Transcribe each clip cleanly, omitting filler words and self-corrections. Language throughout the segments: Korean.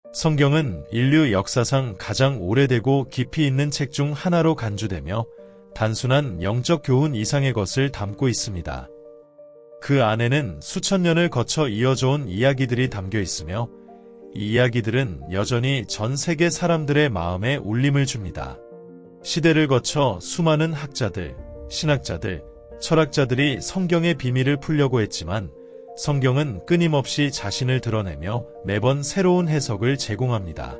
성경은 인류 역사상 가장 오래되고 깊이 있는 책 중 하나로 간주되며 단순한 영적 교훈 이상의 것을 담고 있습니다. 그 안에는 수천 년을 거쳐 이어져 온 이야기들이 담겨 있으며 이 이야기들은 여전히 전 세계 사람들의 마음에 울림을 줍니다. 시대를 거쳐 수많은 학자들, 신학자들, 철학자들이 성경의 비밀을 풀려고 했지만 성경은 끊임없이 자신을 드러내며 매번 새로운 해석을 제공합니다.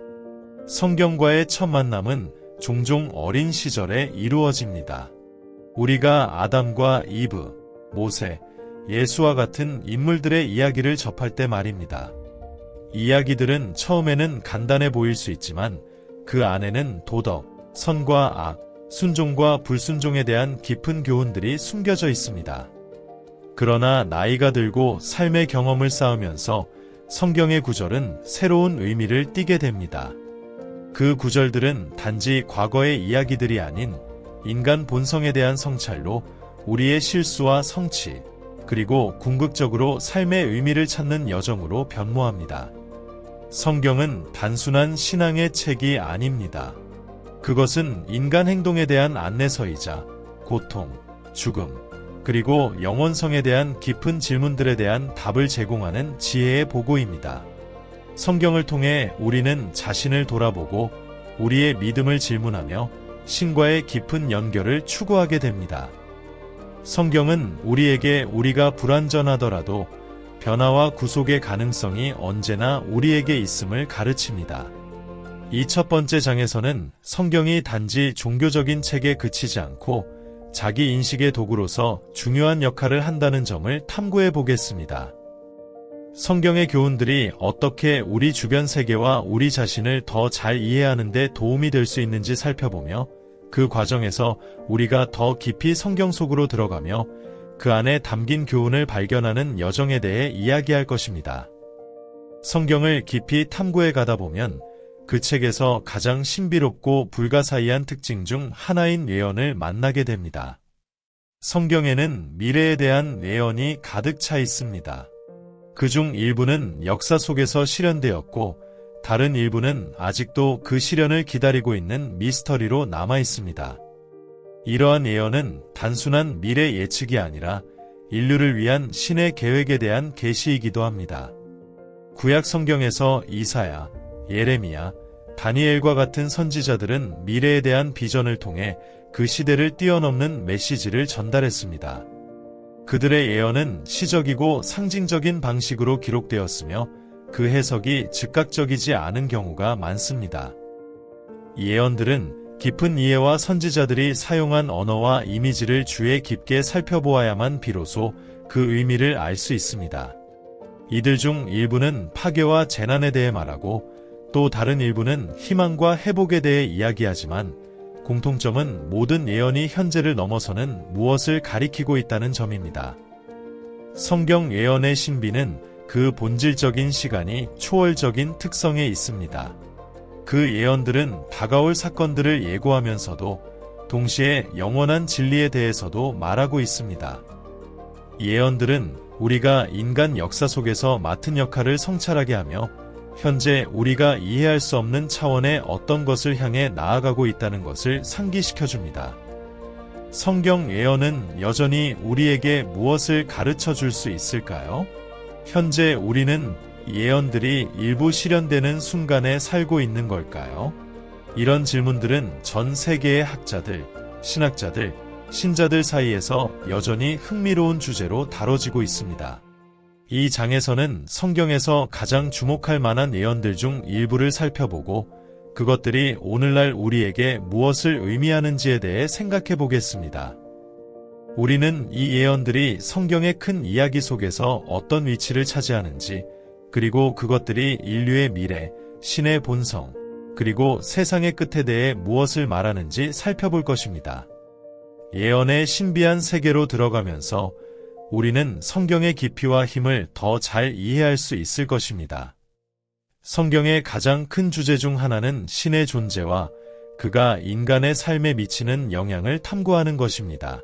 성경과의 첫 만남은 종종 어린 시절에 이루어집니다. 우리가 아담과 이브, 모세, 예수와 같은 인물들의 이야기를 접할 때 말입니다. 이야기들은 처음에는 간단해 보일 수 있지만 그 안에는 도덕, 선과 악, 순종과 불순종에 대한 깊은 교훈들이 숨겨져 있습니다. 그러나 나이가 들고 삶의 경험을 쌓으면서 성경의 구절은 새로운 의미를 띠게 됩니다. 그 구절들은 단지 과거의 이야기들이 아닌 인간 본성에 대한 성찰로 우리의 실수와 성취, 그리고 궁극적으로 삶의 의미를 찾는 여정으로 변모합니다. 성경은 단순한 신앙의 책이 아닙니다. 그것은 인간 행동에 대한 안내서이자 고통, 죽음, 그리고 영원성에 대한 깊은 질문들에 대한 답을 제공하는 지혜의 보고입니다. 성경을 통해 우리는 자신을 돌아보고 우리의 믿음을 질문하며 신과의 깊은 연결을 추구하게 됩니다. 성경은 우리에게 우리가 불완전하더라도 변화와 구속의 가능성이 언제나 우리에게 있음을 가르칩니다. 이 첫 번째 장에서는 성경이 단지 종교적인 책에 그치지 않고 자기 인식의 도구로서 중요한 역할을 한다는 점을 탐구해 보겠습니다. 성경의 교훈들이 어떻게 우리 주변 세계와 우리 자신을 더 잘 이해하는 데 도움이 될 수 있는지 살펴보며 그 과정에서 우리가 더 깊이 성경 속으로 들어가며 그 안에 담긴 교훈을 발견하는 여정에 대해 이야기할 것입니다. 성경을 깊이 탐구해 가다 보면 그 책에서 가장 신비롭고 불가사의한 특징 중 하나인 예언을 만나게 됩니다. 성경에는 미래에 대한 예언이 가득 차 있습니다. 그중 일부는 역사 속에서 실현되었고 다른 일부는 아직도 그 실현을 기다리고 있는 미스터리로 남아 있습니다. 이러한 예언은 단순한 미래 예측이 아니라 인류를 위한 신의 계획에 대한 계시이기도 합니다. 구약 성경에서 이사야, 예레미야, 다니엘과 같은 선지자들은 미래에 대한 비전을 통해 그 시대를 뛰어넘는 메시지를 전달했습니다. 그들의 예언은 시적이고 상징적인 방식으로 기록되었으며 그 해석이 즉각적이지 않은 경우가 많습니다. 이 예언들은 깊은 이해와 선지자들이 사용한 언어와 이미지를 주의 깊게 살펴보아야만 비로소 그 의미를 알 수 있습니다. 이들 중 일부는 파괴와 재난에 대해 말하고 또 다른 일부는 희망과 회복에 대해 이야기하지만 공통점은 모든 예언이 현재를 넘어서는 무엇을 가리키고 있다는 점입니다. 성경 예언의 신비는 그 본질적인 시간이 초월적인 특성에 있습니다. 그 예언들은 다가올 사건들을 예고하면서도 동시에 영원한 진리에 대해서도 말하고 있습니다. 예언들은 우리가 인간 역사 속에서 맡은 역할을 성찰하게 하며 현재 우리가 이해할 수 없는 차원의 어떤 것을 향해 나아가고 있다는 것을 상기시켜줍니다. 성경 예언은 여전히 우리에게 무엇을 가르쳐 줄 수 있을까요? 현재 우리는 예언들이 일부 실현되는 순간에 살고 있는 걸까요? 이런 질문들은 전 세계의 학자들, 신학자들, 신자들 사이에서 여전히 흥미로운 주제로 다뤄지고 있습니다. 이 장에서는 성경에서 가장 주목할 만한 예언들 중 일부를 살펴보고 그것들이 오늘날 우리에게 무엇을 의미하는지에 대해 생각해 보겠습니다. 우리는 이 예언들이 성경의 큰 이야기 속에서 어떤 위치를 차지하는지, 그리고 그것들이 인류의 미래, 신의 본성, 그리고 세상의 끝에 대해 무엇을 말하는지 살펴볼 것입니다. 예언의 신비한 세계로 들어가면서 우리는 성경의 깊이와 힘을 더 잘 이해할 수 있을 것입니다. 성경의 가장 큰 주제 중 하나는 신의 존재와 그가 인간의 삶에 미치는 영향을 탐구하는 것입니다.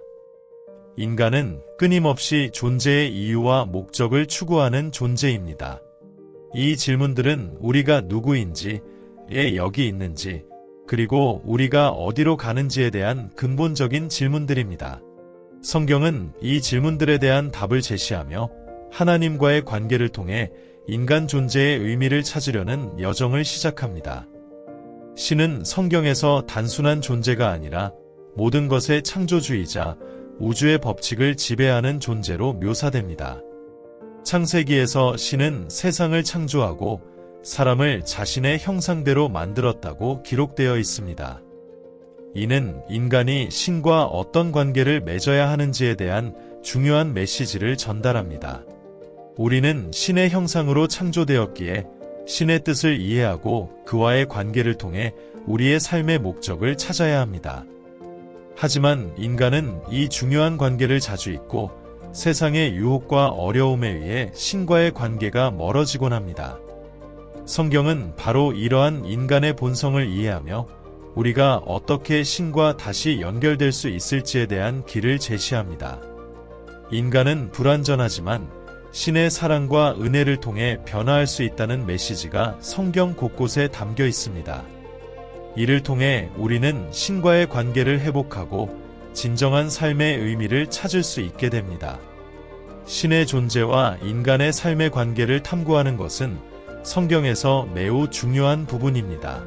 인간은 끊임없이 존재의 이유와 목적을 추구하는 존재입니다. 이 질문들은 우리가 누구인지, 왜 여기 있는지, 그리고 우리가 어디로 가는지에 대한 근본적인 질문들입니다. 성경은 이 질문들에 대한 답을 제시하며 하나님과의 관계를 통해 인간 존재의 의미를 찾으려는 여정을 시작합니다. 신은 성경에서 단순한 존재가 아니라 모든 것의 창조주이자 우주의 법칙을 지배하는 존재로 묘사됩니다. 창세기에서 신은 세상을 창조하고 사람을 자신의 형상대로 만들었다고 기록되어 있습니다. 이는 인간이 신과 어떤 관계를 맺어야 하는지에 대한 중요한 메시지를 전달합니다. 우리는 신의 형상으로 창조되었기에 신의 뜻을 이해하고 그와의 관계를 통해 우리의 삶의 목적을 찾아야 합니다. 하지만 인간은 이 중요한 관계를 자주 잊고 세상의 유혹과 어려움에 의해 신과의 관계가 멀어지곤 합니다. 성경은 바로 이러한 인간의 본성을 이해하며 우리가 어떻게 신과 다시 연결될 수 있을지에 대한 길을 제시합니다. 인간은 불완전하지만 신의 사랑과 은혜를 통해 변화할 수 있다는 메시지가 성경 곳곳에 담겨 있습니다. 이를 통해 우리는 신과의 관계를 회복하고 진정한 삶의 의미를 찾을 수 있게 됩니다. 신의 존재와 인간의 삶의 관계를 탐구하는 것은 성경에서 매우 중요한 부분입니다.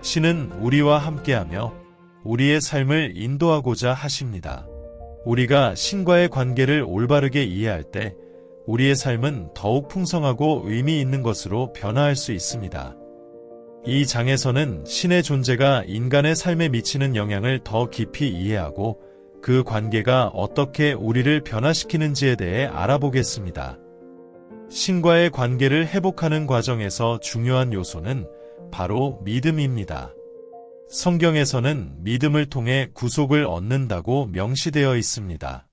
신은 우리와 함께하며 우리의 삶을 인도하고자 하십니다. 우리가 신과의 관계를 올바르게 이해할 때 우리의 삶은 더욱 풍성하고 의미 있는 것으로 변화할 수 있습니다. 이 장에서는 신의 존재가 인간의 삶에 미치는 영향을 더 깊이 이해하고 그 관계가 어떻게 우리를 변화시키는지에 대해 알아보겠습니다. 신과의 관계를 회복하는 과정에서 중요한 요소는 바로 믿음입니다. 성경에서는 믿음을 통해 구속을 얻는다고 명시되어 있습니다.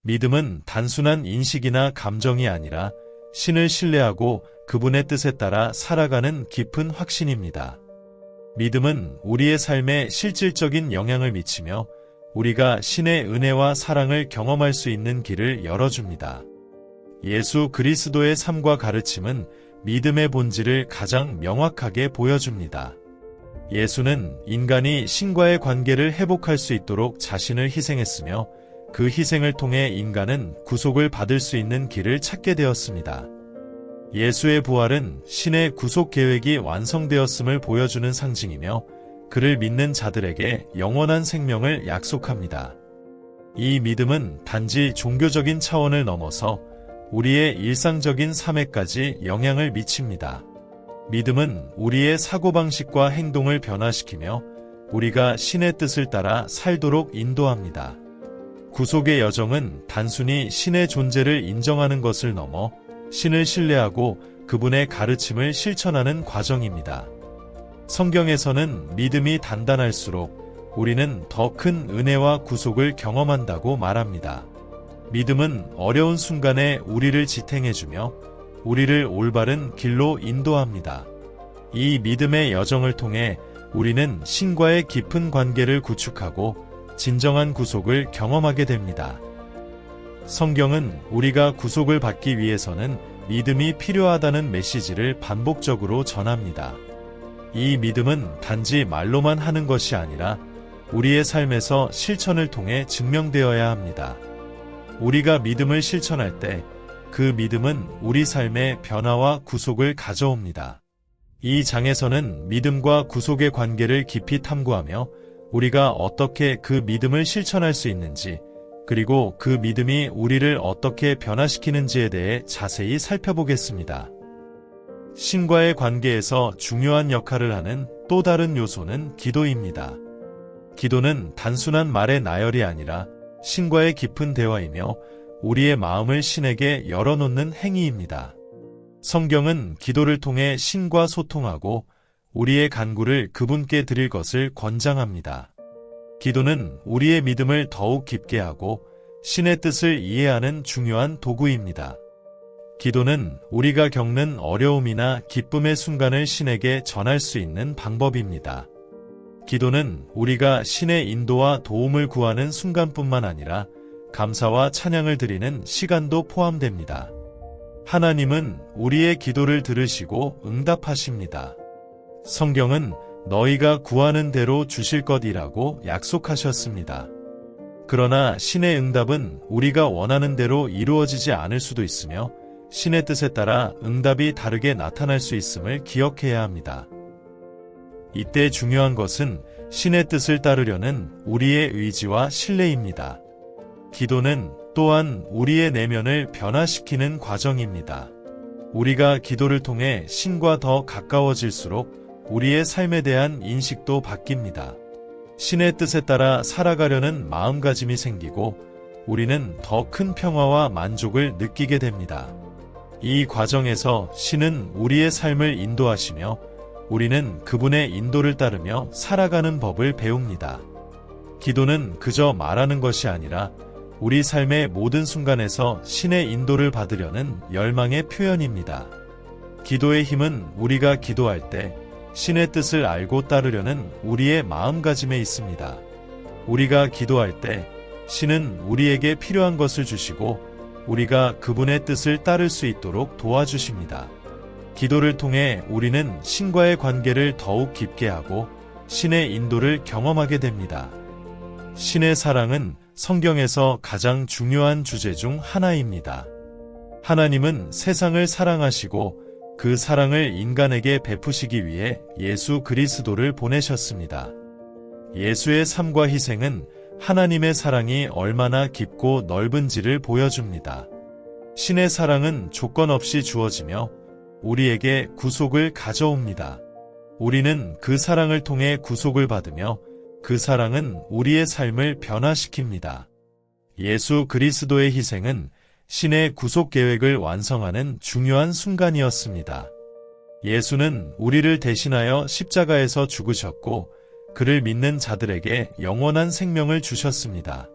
믿음은 단순한 인식이나 감정이 아니라 신을 신뢰하고 그분의 뜻에 따라 살아가는 깊은 확신입니다. 믿음은 우리의 삶에 실질적인 영향을 미치며 우리가 신의 은혜와 사랑을 경험할 수 있는 길을 열어줍니다. 예수 그리스도의 삶과 가르침은 믿음의 본질을 가장 명확하게 보여줍니다. 예수는 인간이 신과의 관계를 회복할 수 있도록 자신을 희생했으며 그 희생을 통해 인간은 구속을 받을 수 있는 길을 찾게 되었습니다. 예수의 부활은 신의 구속 계획이 완성되었음을 보여주는 상징이며 그를 믿는 자들에게 영원한 생명을 약속합니다. 이 믿음은 단지 종교적인 차원을 넘어서 우리의 일상적인 삶에까지 영향을 미칩니다. 믿음은 우리의 사고방식과 행동을 변화시키며 우리가 신의 뜻을 따라 살도록 인도합니다. 구속의 여정은 단순히 신의 존재를 인정하는 것을 넘어 신을 신뢰하고 그분의 가르침을 실천하는 과정입니다. 성경에서는 믿음이 단단할수록 우리는 더 큰 은혜와 구속을 경험한다고 말합니다. 믿음은 어려운 순간에 우리를 지탱해주며 우리를 올바른 길로 인도합니다. 이 믿음의 여정을 통해 우리는 신과의 깊은 관계를 구축하고 진정한 구속을 경험하게 됩니다. 성경은 우리가 구속을 받기 위해서는 믿음이 필요하다는 메시지를 반복적으로 전합니다. 이 믿음은 단지 말로만 하는 것이 아니라 우리의 삶에서 실천을 통해 증명되어야 합니다. 우리가 믿음을 실천할 때 그 믿음은 우리 삶의 변화와 구속을 가져옵니다. 이 장에서는 믿음과 구속의 관계를 깊이 탐구하며 우리가 어떻게 그 믿음을 실천할 수 있는지 그리고 그 믿음이 우리를 어떻게 변화시키는지에 대해 자세히 살펴보겠습니다. 신과의 관계에서 중요한 역할을 하는 또 다른 요소는 기도입니다. 기도는 단순한 말의 나열이 아니라 신과의 깊은 대화이며 우리의 마음을 신에게 열어놓는 행위입니다. 성경은 기도를 통해 신과 소통하고 우리의 간구를 그분께 드릴 것을 권장합니다. 기도는 우리의 믿음을 더욱 깊게 하고 신의 뜻을 이해하는 중요한 도구입니다. 기도는 우리가 겪는 어려움이나 기쁨의 순간을 신에게 전할 수 있는 방법입니다. 기도는 우리가 신의 인도와 도움을 구하는 순간뿐만 아니라 감사와 찬양을 드리는 시간도 포함됩니다. 하나님은 우리의 기도를 들으시고 응답하십니다. 성경은 너희가 구하는 대로 주실 것이라고 약속하셨습니다. 그러나 신의 응답은 우리가 원하는 대로 이루어지지 않을 수도 있으며 신의 뜻에 따라 응답이 다르게 나타날 수 있음을 기억해야 합니다. 이때 중요한 것은 신의 뜻을 따르려는 우리의 의지와 신뢰입니다. 기도는 또한 우리의 내면을 변화시키는 과정입니다. 우리가 기도를 통해 신과 더 가까워질수록 우리의 삶에 대한 인식도 바뀝니다. 신의 뜻에 따라 살아가려는 마음가짐이 생기고 우리는 더 큰 평화와 만족을 느끼게 됩니다. 이 과정에서 신은 우리의 삶을 인도하시며 우리는 그분의 인도를 따르며 살아가는 법을 배웁니다. 기도는 그저 말하는 것이 아니라 우리 삶의 모든 순간에서 신의 인도를 받으려는 열망의 표현입니다. 기도의 힘은 우리가 기도할 때 신의 뜻을 알고 따르려는 우리의 마음가짐에 있습니다. 우리가 기도할 때 신은 우리에게 필요한 것을 주시고 우리가 그분의 뜻을 따를 수 있도록 도와주십니다. 기도를 통해 우리는 신과의 관계를 더욱 깊게 하고 신의 인도를 경험하게 됩니다. 신의 사랑은 성경에서 가장 중요한 주제 중 하나입니다. 하나님은 세상을 사랑하시고 그 사랑을 인간에게 베푸시기 위해 예수 그리스도를 보내셨습니다. 예수의 삶과 희생은 하나님의 사랑이 얼마나 깊고 넓은지를 보여줍니다. 신의 사랑은 조건 없이 주어지며 우리에게 구속을 가져옵니다. 우리는 그 사랑을 통해 구속을 받으며 그 사랑은 우리의 삶을 변화시킵니다. 예수 그리스도의 희생은 신의 구속 계획을 완성하는 중요한 순간이었습니다. 예수는 우리를 대신하여 십자가에서 죽으셨고 그를 믿는 자들에게 영원한 생명을 주셨습니다.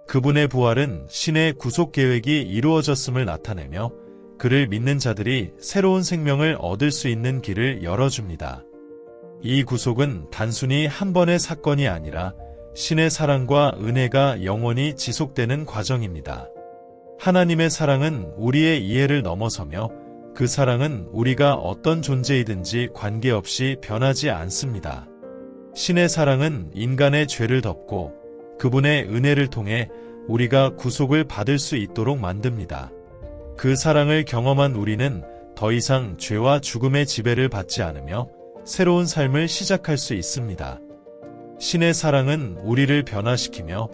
그분의 부활은 신의 구속 계획이 이루어졌음을 나타내며 그를 믿는 자들이 새로운 생명을 얻을 수 있는 길을 열어줍니다. 이 구속은 단순히 한 번의 사건이 아니라 신의 사랑과 은혜가 영원히 지속되는 과정입니다. 하나님의 사랑은 우리의 이해를 넘어서며 그 사랑은 우리가 어떤 존재이든지 관계없이 변하지 않습니다. 신의 사랑은 인간의 죄를 덮고 그분의 은혜를 통해 우리가 구속을 받을 수 있도록 만듭니다. 그 사랑을 경험한 우리는 더 이상 죄와 죽음의 지배를 받지 않으며 새로운 삶을 시작할 수 있습니다. 신의 사랑은 우리를 변화시키며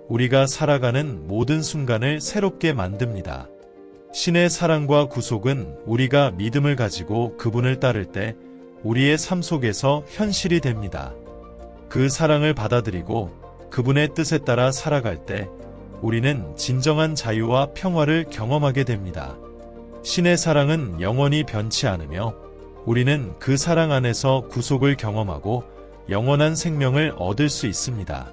우리가 살아가는 모든 순간을 새롭게 만듭니다. 신의 사랑과 구속은 우리가 믿음을 가지고 그분을 따를 때 우리의 삶 속에서 현실이 됩니다. 그 사랑을 받아들이고 그분의 뜻에 따라 살아갈 때 우리는 진정한 자유와 평화를 경험하게 됩니다. 신의 사랑은 영원히 변치 않으며 우리는 그 사랑 안에서 구속을 경험하고 영원한 생명을 얻을 수 있습니다.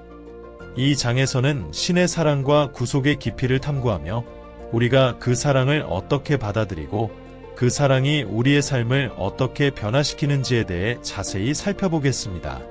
이 장에서는 신의 사랑과 구속의 깊이를 탐구하며 우리가 그 사랑을 어떻게 받아들이고 그 사랑이 우리의 삶을 어떻게 변화시키는지에 대해 자세히 살펴보겠습니다.